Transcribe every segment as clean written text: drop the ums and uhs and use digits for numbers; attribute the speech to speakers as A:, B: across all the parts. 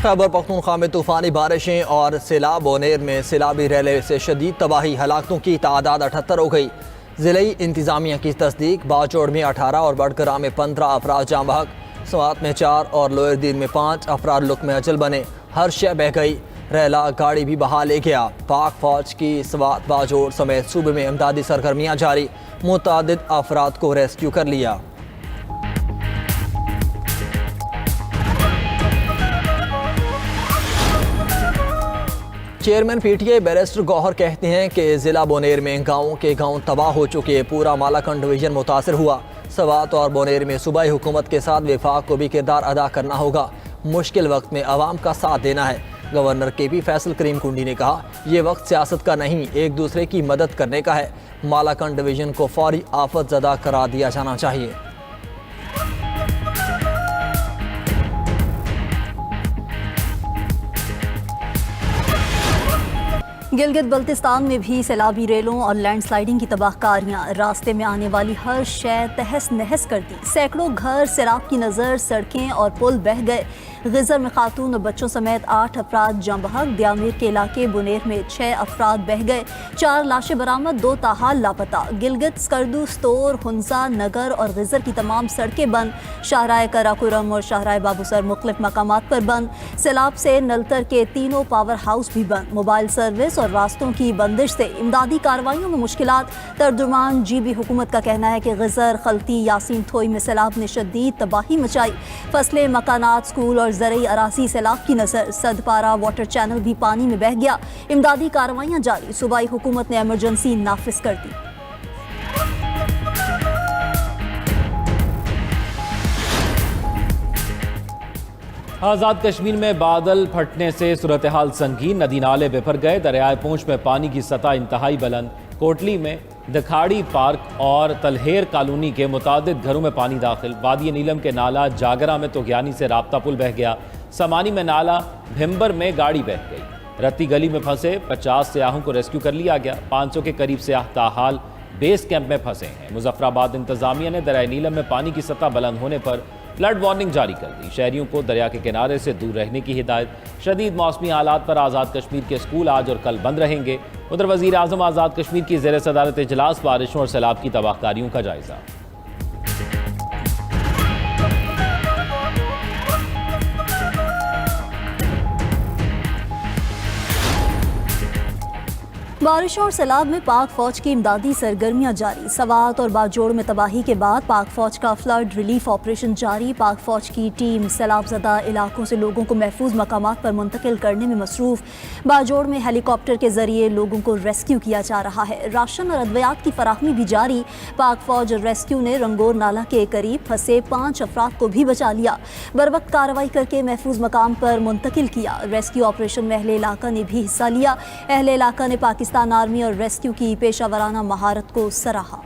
A: खैबर पख्तूनख्वा में तूफ़ानी बारिशें और सैलाब। बोनेर में सैलाबी रैले से शदीद तबाही, हलाकतों की तादाद 78 हो गई। ज़िले इंतज़ामिया की तस्दीक, बाजोड़ में 18 और बड़करा में 15 अफराद जाँ बहक, स्वात में 4 और लोअर दीन में 5 अफराद लुक में अजल बने। हर शय बह गई, रैला गाड़ी भी बहा ले गया। पाक फौज की स्वात बाजोड़ समेत सूबे में इमदादी सरगर्मियाँ जारी, मुतअद्दिद अफराद को रेस्क्यू कर लिया। चेयरमैन पीटीआई बैरिस्टर गौहर कहते हैं कि ज़िला बोनेर में गाँव तबाह हो चुके हैं। पूरा मालाकंड डिवीजन मुतासर हुआ। सवात और बोनेर में सूबाई हुकूमत के साथ वफाक को भी किरदार अदा करना होगा। मुश्किल वक्त में आवाम का साथ देना है। गवर्नर KP फैसल करीम कुंडी ने कहा, ये वक्त सियासत का नहीं, एक दूसरे की मदद करने का है। मालाकंड डिवीजन को फौरी आफत ज़दा करार दिया जाना चाहिए।
B: गिलगित बल्तिस्तान में भी सैलाबी रेलों और लैंडस्लाइडिंग की तबाहकारियां, रास्ते में आने वाली हर शय तहस नहस कर दी। सैकड़ों घर सैलाब की नज़र, सड़कें और पुल बह गए। गिजर में खातून और बच्चों समेत 8 अफराद जाँ बहक। दियामीर के इलाके बुनेर में 6 अफराद बह गए। 4 लाशें बरामद, 2 ताहाल लापता। गिलगित, स्कर्दू, स्तोर, हुंसा, नगर और गिजर की तमाम सड़कें बंद। शाहराह कराकोरम और शाहराह बाबूसर मुख्तलिफ मकामात पर बंद। सैलाब से नलतर के तीनों पावर हाउस भी बंद। मोबाइल सर्विस और रास्तों की बंदिश से इमदादी कार्रवाइयों में मुश्किलात। तर्जुमान GB हुकूमत का कहना है कि गिजर, खलती, यासीन थोई में सैलाब ने शदीद तबाही मचाई। फसलें, मकानात, स्कूल और ज़रई अरासी सैलाब की नज़र। सदपारा वाटर चैनल भी पानी में बह गया। इमदादी कार्रवाइयाँ जारी। सूबाई हुकूमत ने एमरजेंसी नाफिज कर दी।
C: आज़ाद कश्मीर में बादल फटने से सूरत हाल संगीन, नदी नाले बिफर गए। दरियाए पूंछ में पानी की सतह इंतहाई बुलंद। कोटली में दखाड़ी पार्क और तलहेर कॉलोनी के मुतादिद घरों में पानी दाखिल। वादी नीलम के नाला जागरा में तोगयानी से राब्ता पुल बह गया। समानी में नाला भिम्बर में गाड़ी बह गई। रत्ती गली में फंसे 50 सियाहों को रेस्क्यू कर लिया गया। 500 के करीब सियाह ताहाल बेस कैंप में फंसे हैं। मुजफ्फराबाद इंतजामिया ने दरियाए नीलम में पानी की सतह बुलंद होने पर फ्लड वार्निंग जारी कर दी। शहरियों को दरिया के किनारे से दूर रहने की हिदायत। शदीद मौसमी हालात पर आज़ाद कश्मीर के स्कूल आज और कल बंद रहेंगे। उधर वज़ीर आज़म आज़ाद कश्मीर की ज़ेर सदारत इजलास, बारिशों और सैलाब की तबाहकारियों का जायजा।
B: बारिशों और सैलाब में पाक फौज की इमदादी सरगर्मियां जारी। सवात और बाजोड़ में तबाही के बाद पाक फौज का फ्लड रिलीफ ऑपरेशन जारी। पाक फौज की टीम सैलाब ज़दा इलाकों से लोगों को महफूज मकामात पर मुंतकिल करने में मसरूफ। बाजोड़ में हेलीकॉप्टर के जरिए लोगों को रेस्क्यू किया जा रहा है। राशन और अद्वियात की फराहमी भी जारी। पाक फौज रेस्क्यू ने रंगोर नाला के करीब फंसे 5 अफराद को भी बचा लिया। बर वक्त कार्रवाई करके महफूज मकाम पर मुंतकिल किया। रेस्क्यू ऑपरेशन में अहले इलाका ने भी हिस्सा लिया। अहले इलाका ने पाकिस्तान आर्मी और रेस्क्यू की पेशावराना महारत को सराहा।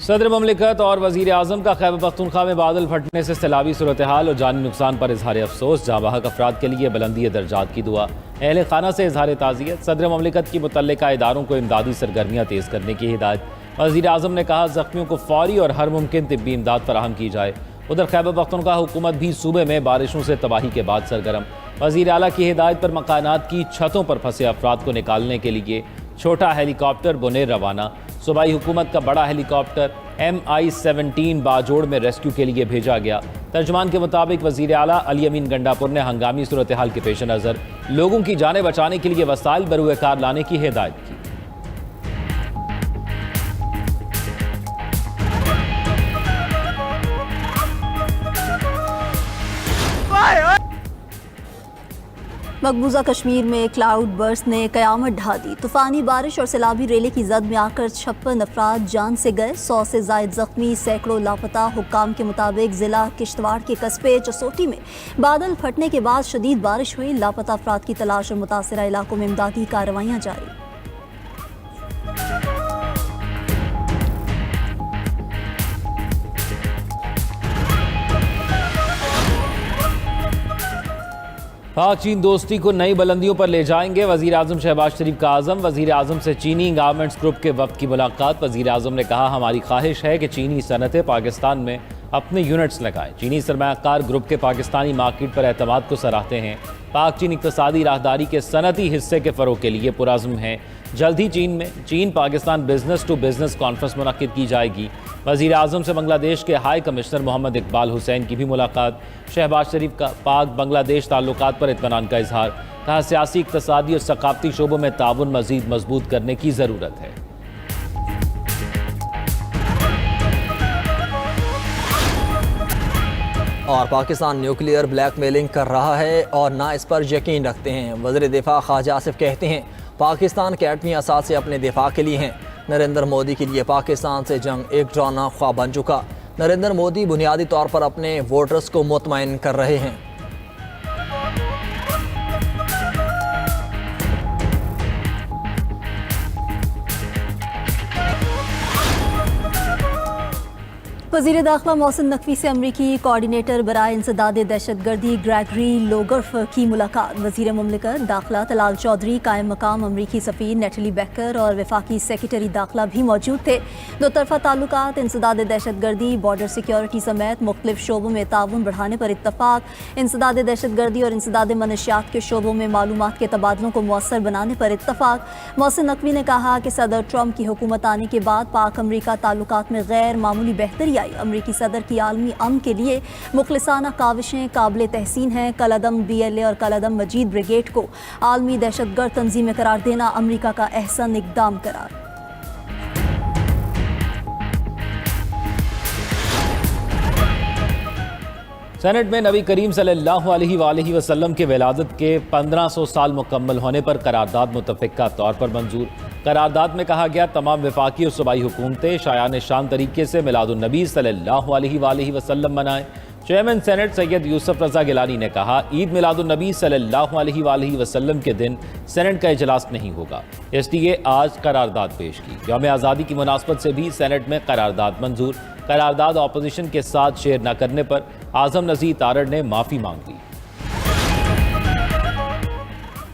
C: सदर ममलिकत और वज़ीर आज़म का खैबर पख्तूनख्वा में बादल फटने से सैलाबी सूरत हाल और जानी नुकसान पर इजहार अफसोस। जाँ बहक अफराद के लिए बुलंदी दर्जात की दुआ। अहले खाना से इजहार ताज़ियत। सदर ममलिकत की मुतल्लिका इदारों को इमदादी सरगर्मियाँ तेज़ करने की हिदायत। वज़ीर आज़म ने कहा, ज़ख्मियों को फौरी और हर मुमकिन तिब्बी इमदाद फराहम की जाए। उधर खैबर पख्तूनख्वा हुकूमत भी सूबे में बारिशों से तबाही के बाद सरगर्म। वज़ीर आला की हिदायत पर मकानात की छतों पर फंसे अफराद को निकालने के लिए छोटा हेलीकॉप्टर बुनेर रवाना। सूबाई हुकूमत का बड़ा हेलीकॉप्टर MI-17 बाजोड़ में रेस्क्यू के लिए भेजा गया। तर्जुमान के मुताबिक वज़ीर आला अली अमीन गंडापुर ने हंगामी सूरत हाल के पेश नज़र लोगों की जानें बचाने के लिए वसाइल बरूए कार लाने की हिदायत की।
B: मकबूजा कश्मीर में क्लाउड बर्स्ट ने कयामत ढा दी। तूफानी बारिश और सैलाबी रेले की जद में आकर 56 अफराद जान से गए, 100 से जायद जख्मी, सैकड़ों लापता। हुक्काम के मुताबिक जिला किश्तवाड़ के कस्बे चसोटी में बादल फटने के बाद शदीद बारिश हुई। लापता अफराद की तलाश और मुतासरा इलाकों में इमदादी कार्रवाइयाँ जारी।
C: पाक चीन दोस्ती को नई बुलंदियों पर ले जाएंगे। वज़ीर आज़म शहबाज शरीफ का आज़म। वज़ीर आज़म से चीनी गारमेंट्स ग्रुप के वफ़द की मुलाकात। वज़ीर आज़म ने कहा, हमारी ख्वाहिश है कि चीनी सनतें पाकिस्तान में अपने यूनिट्स लगाएं। चीनी सरमायाकार ग्रुप के पाकिस्तानी मार्केट पर एतमाद को सराहते हैं। पाक चीन इक़्तिसादी राहदारी के सनती हिस्से के फ़रोग़ के लिए पुरज़्म है। जल्द ही चीन Pakistan business to business conference मुनक़्क़िद की जाएगी। वज़ीर आज़म से बांग्लादेश के हाई कमिश्नर मोहम्मद इकबाल हुसैन की भी मुलाकात। शहबाज शरीफ का पाक बांग्लादेश ताल्लुकात पर इत्मीनान का इजहार। कहा सियासी, इक़्तिसादी और सक़ाफ़ती शोबों में ताउन मज़ीद मजबूत करने की ज़रूरत है।
A: और पाकिस्तान न्यूक्लियर ब्लैकमेलिंग कर रहा है और ना इस पर यकीन रखते हैं। वज़ीर दिफा ख्वाजा आसिफ कहते हैं पाकिस्तान के एटमी असासे अपने दिफा के लिए हैं। नरेंद्र मोदी के लिए पाकिस्तान से जंग एक डरावना ख्वाब बन चुका। नरेंद्र मोदी बुनियादी तौर पर अपने वोटर्स को मुतमईन कर रहे हैं।
B: वज़ीर दाखिला मोहसिन नकवी से अमरीकी कोऑर्डिनेटर बराए इंसदाद दहशतगर्दी ग्रेगरी लोगर्फ की मुलाकात। वज़ीर मुमलिकत दाखिला तलाल चौधरी, कायम मकाम अमरीकी सफ़ीर नेटली बैकर और वफाकी सेक्रेटरी दाखिला भी मौजूद थे। दो तरफ़ा ताल्लुकात, इंसदाद दहशतगर्दी, बॉर्डर सिक्योरिटी समेत मुख्तलिफ शोबों में ताउन बढ़ाने पर इत्तफ़ाक़। इंसदाद दहशतगर्दी और इंसदाद मनशियात के शोबों में मालूमात के तबादलों को मौसर बनाने पर इत्तफ़ाक़। मोहसिन नकवी ने कहा कि सदर ट्रंप की हुकूमत आने के बाद पाक अमरीका ताल्लुकात में गैर मामूली बेहतरी आई। अमरीकी सदर की आलमी अमन के लिए मुखलिसाना काविशें काबिल तहसीन हैं। कलअदम BLA और कलअदम मजीद ब्रिगेड को आलमी दहशतगर्द तंजीमें करार देना अमरीका का अहसन इक़दाम करार।
C: सेनेट में नबी करीम सल्लल्लाहु अलैहि वसल्लम के विलादत के 1500 साल मुकम्मल होने पर करारदाद मुतफ़िक़ा तौर पर मंजूर। करारदाद में कहा गया तमाम वफाकी और सूबाई हुकूमतें शायान शान तरीके से मिलादुन नबी सल्लल्लाहु अलैहि वसल्लम मनाएं। चेयरमैन सेनेट सैयद यूसुफ रज़ा गिलानी ने कहा ईद मिलादुन नबी सल्लल्लाहु अलैहि वसल्लम के दिन सेनेट का इजलास नहीं होगा, इसलिए आज करारदाद पेश की। यौम आज़ादी की मुनासबत से भी सेनेट में करारदाद मंजूर। करारदाद ऑपोजिशन के साथ शेयर न करने पर आज़म नज़ीर तारड़ ने माफ़ी मांग ली।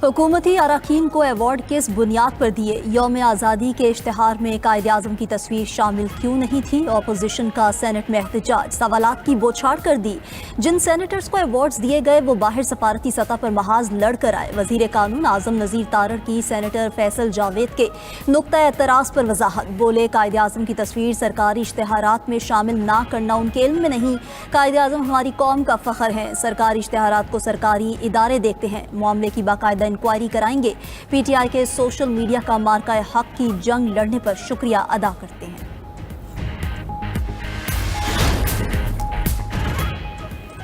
B: हुकूमती अरकान को अवार्ड किस बुनियाद पर दिए? यौम आज़ादी के इश्तिहार में कायद आज़म की तस्वीर शामिल क्यों नहीं थी? अपोजिशन का सेनेट में एहतजाज, सवालात की बौछार कर दी। जिन सेनेटर्स को अवार्ड्स दिए गए वो बाहर सफारती सतह पर महाज लड़ कर आए। वज़ीर कानून आज़म नज़ीर तारड़ की सेनेटर फैसल जावेद के नुक्ता एतराज़ पर वजाहत। बोले कायद आज़म की तस्वीर सरकारी इश्तिहारात में शामिल ना करना उनके इल्म में नहीं। कायद आज़म हमारी कौम का फ़ख्र है। सरकारी इश्तिहारात को सरकारी इदारे देखते हैं, मामले की बाकायदा इंक्वायरी कराएंगे। PTI के सोशल मीडिया का मार्का हक की जंग लड़ने पर शुक्रिया अदा करते हैं।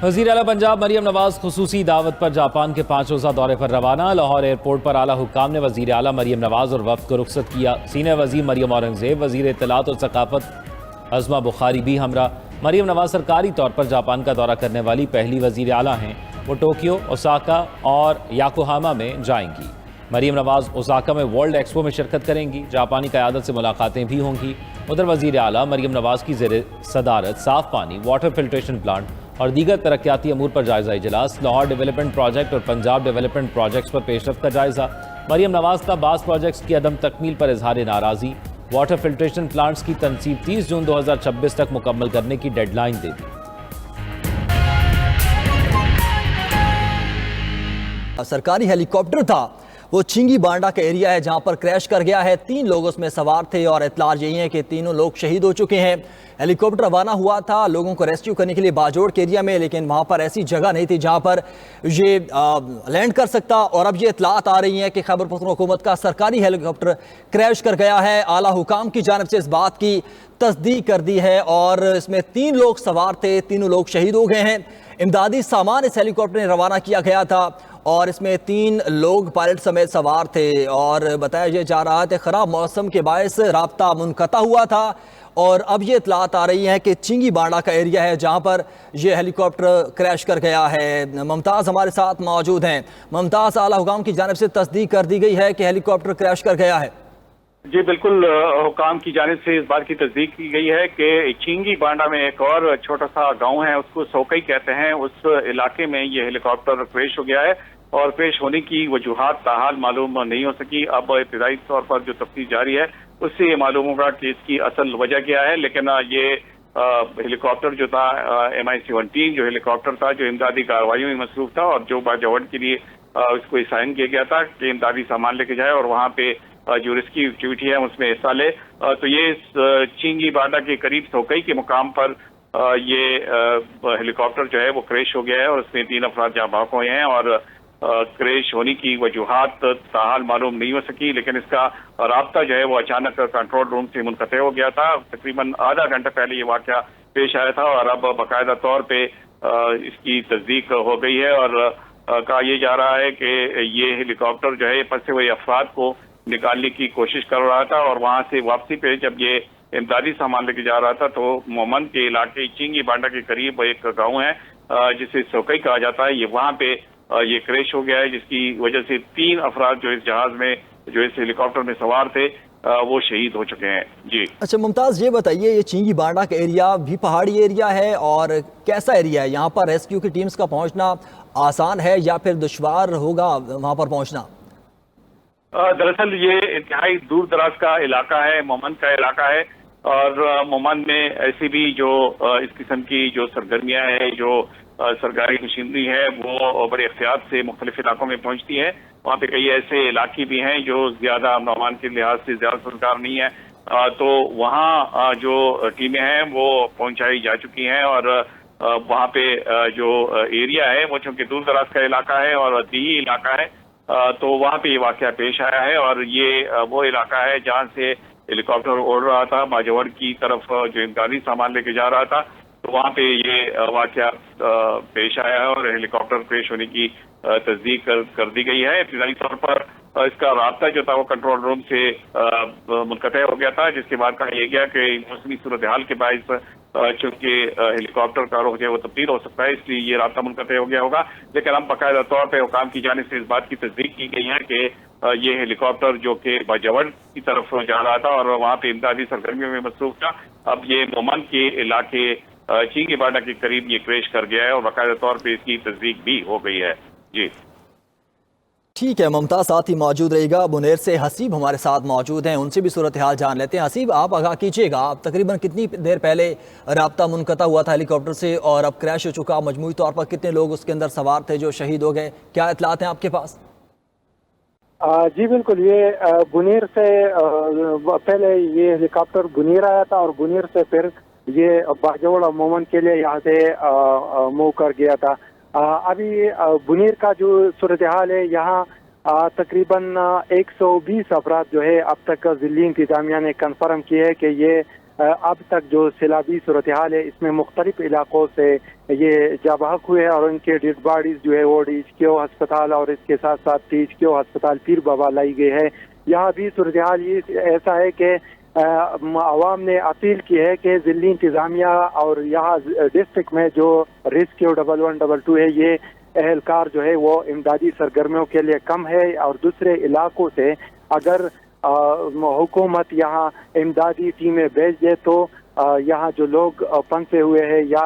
C: वज़ीर आला पंजाब मरियम नवाज खुसूसी दावत पर जापान के 5 रोज़ा दौरे पर रवाना। लाहौर एयरपोर्ट पर आला हुक्काम ने वज़ीर आला मरियम नवाज और वफ़द को रुखसत किया। सीनियर वज़ीर मरियम औरंगज़ेब, वज़ीर इत्तलात और सकाफ़त अज़मा बुखारी भी हमरा। मरियम नवाज सरकारी तौर पर जापान का दौरा करने वाली पहली वज़ीर आला हैं। वो टोक्यो, ओसाका और याकोहामा में जाएंगी। मरियम नवाज ओसाका में वर्ल्ड एक्सपो में शिरकत करेंगी। जापानी क़यादत से मुलाकातें भी होंगी। उधर वज़ीर आला मरियम नवाज की ज़ेर सदारत साफ़ पानी, वाटर फिल्ट्रेशन प्लांट और दीगर तरक्याती अमूर पर जायज़ा इजलास। लाहौर डेवलपमेंट प्रोजेक्ट और पंजाब डेवलपमेंट प्रोजेक्ट्स पर पेशरफ्त का जायज़ा। मरियम नवाज का बास प्रोजेक्ट्स की अदम तकमील पर इजहार नाराज़ी। वाटर फिल्ट्रेशन प्लांट्स की तनसीब 30 जून 2026 तक मुकम्मल करने की डेडलाइन दे दी।
A: सरकारी हेलीकॉप्टर था वो चिंगी बांडा का एरिया है जहां पर क्रैश कर गया है। 3 लोग उसमें सवार थे और इत्तला यही है कि तीनों लोग शहीद हो चुके हैं। हेलीकॉप्टर रवाना हुआ था लोगों को रेस्क्यू करने के लिए बाजोड़ के एरिया में, लेकिन वहां पर ऐसी जगह नहीं थी जहां पर ये लैंड कर सकता। और अब ये इत्तलात आ रही हैं कि खैबर पख्तूनख्वा हुकूमत का सरकारी हेलीकॉप्टर क्रैश कर गया है। आला हुकाम की जानिब से इस बात की तस्दीक कर दी है और इसमें 3 लोग सवार थे, तीनों लोग शहीद हो गए हैं। इमदादी सामान इस हेलीकॉप्टर में रवाना किया गया था और इसमें 3 लोग पायलट समेत सवार थे। और बताया जा रहा है कि ख़राब मौसम के बायस राब्ता मुनक़ता हुआ था। और अब ये इत्तलात आ रही है कि चिंगी बांडा का एरिया है जहां पर ये हेलीकॉप्टर क्रैश कर गया है। मुमताज़ हमारे साथ मौजूद हैं। मुमताज़, आला हुकाम की जानिब से तस्दीक कर दी गई है कि हेलीकॉप्टर क्रैश कर गया है।
D: जी बिल्कुल, हुकाम की जानिब से इस बात की तस्दीक की गई है कि चिंगी बांडा में एक और छोटा सा गांव है, उसको सोकई कहते हैं। उस इलाके में ये हेलीकॉप्टर क्रैश हो गया है और क्रैश होने की वजूहात ताहाल मालूम नहीं हो सकी। अब इब्तदाई तौर पर जो तफ्तीश जारी है उससे ये मालूम होगा कि इसकी असल वजह क्या है। लेकिन ये हेलीकॉप्टर जो था MI-17 जो हेलीकॉप्टर था जो इमदादी कार्रवाई में मसरूफ था और जो बाजवड़ के लिए उसको असाइन किया गया था कि इमदादी सामान लेके जाए और वहाँ पे जो रेस्क्यू एक्टिविटी है उसमें हिस्सा ले। तो ये चिंगी बांडा के करीब सोकई के मुकाम पर ये हेलीकॉप्टर जो है वो क्रैश हो गया है और उसमें 3 अफराद जहाँ बाक हुए हैं और क्रैश होने की वजूहात ताहाल मालूम नहीं हो सकी, लेकिन इसका राब्ता जो है वो अचानक कंट्रोल रूम से मुनक़ते हो गया था। तकरीबन आधा घंटा पहले ये वाक़या पेश आया था और अब बाकायदा तौर पे इसकी तस्दीक हो गई है और कहा यह जा रहा है कि ये हेलीकॉप्टर जो है फंसे हुए अफराद को निकालने की कोशिश कर रहा था और वहां से वापसी पे जब ये इमदादी सामान लेके जा रहा था तो मोमन के इलाके चिंगी बांडा के करीब एक गांव है जिसे सोकई कहा जाता है, ये वहां पे ये क्रैश हो गया है जिसकी वजह से 3 अफराद जो इस जहाज में जो इस हेलीकॉप्टर में सवार थे वो शहीद हो चुके हैं। जी
A: अच्छा मुमताज़, ये बताइए ये चिंगी बांडा का एरिया भी पहाड़ी एरिया है और कैसा एरिया है? यहाँ पर रेस्क्यू की टीम्स का पहुँचना आसान है या फिर दुश्वार होगा वहाँ पर पहुँचना?
D: दरअसल ये इंतहाई दूर दराज का इलाका है, मोमन का इलाका है और मोमन में ऐसी भी जो इस किस्म की जो सरगर्मियां हैं, जो सरकारी मशीनरी है वो बड़े एहतियात से मुख्तलिफ इलाकों में पहुंचती है। वहाँ पे कई ऐसे इलाके भी हैं जो ज्यादा अमन के लिहाज से ज्यादा सरकार नहीं है, तो वहाँ जो टीमें हैं वो पहुंचाई जा चुकी हैं और वहाँ पे जो एरिया है वो चूंकि दूर दराज का इलाका है और दीही इलाका है, तो वहाँ पे ये वाकया पेश आया है और ये वो इलाका है जहाँ से हेलीकॉप्टर उड़ रहा था बाजवड़ की तरफ जो इमदादी सामान लेके जा रहा था, तो वहाँ पे ये वाकया पेश आया है और हेलीकॉप्टर क्रैश होने की तस्दीक कर दी गई है। इब्तदाई तौर पर इसका राब्ता जो था वो कंट्रोल रूम से मुनक़ते हो गया था, जिसके बाद कहा यह गया कि मौसमी सूरत हाल के बायस चूंकि हेलीकॉप्टर का रुख जो है वो तब्दील हो सकता है, इसलिए ये राब्ता मुनक़ते हो गया होगा। लेकिन हम बाकायदा तौर पर हुकाम की जानिब से इस बात की तस्दीक की गई है कि ये हेलीकॉप्टर जो कि बाजवड़ की तरफ जा रहा था और वहाँ पे इमदादी सरगर्मियों में मसरूफ था, अब ये मोमन के इलाके चिंगी बांडा के करीब ये क्रैश कर गया है और बाकायदा तौर पे इसकी तस्दीक भी हो गई है। जी
A: ठीक है मुमताज़, साथ ही मौजूद रहेगा। बुनेर से हसीब हमारे साथ मौजूद हैं, उनसे भी सूरत हाल जान लेते हैं। हसीब, आप आगाह कीजिएगा, आप तकरीबन कितनी देर पहले राब्ता मुनक़ता हुआ था हेलीकॉप्टर से और अब क्रैश हो चुका, मजमूई तौर पर कितने लोग उसके अंदर सवार थे जो शहीद हो गए, क्या इतलात हैं आपके पास?
E: जी बिल्कुल, ये बुनेर से पहले ये हेलीकॉप्टर बुनेर आया था और बुनेर से फिर ये बाजवड़ और मोमन के लिए यहाँ से मूव कर गया था। अभी बुनेर का जो सूरत हाल है, यहाँ तकरीबन 120 अफराद जो है अब तक ज़िली इंतजामिया ने कन्फर्म किया है कि ये अब तक जो सैलाबी सूरत हाल है इसमें मुख्तलिफ इलाकों से ये जाबहक हुए हैं और उनके डेड बॉडीज जो है वो DHQ अस्पताल और इसके साथ साथ THQ अस्पताल पीर बाबा लाई गई है। यहाँ भी सूरत हाल ये ऐसा है कि अवाम ने अपील की है कि ज़िली इंतजामिया और यहाँ डिस्ट्रिक्ट में जो रेस्क्यू 1112 है, ये एहलकार जो है वो इमदादी सरगर्मियों के लिए कम है और दूसरे इलाकों से अगर हुकूमत यहाँ इमदादी टीमें भेज दे तो यहाँ जो लोग फंसे हुए हैं या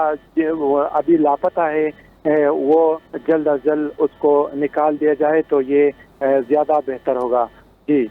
E: अभी लापता है वो जल्द अज जल्द उसको निकाल दिया जाए तो ये ज़्यादा बेहतर होगा। जी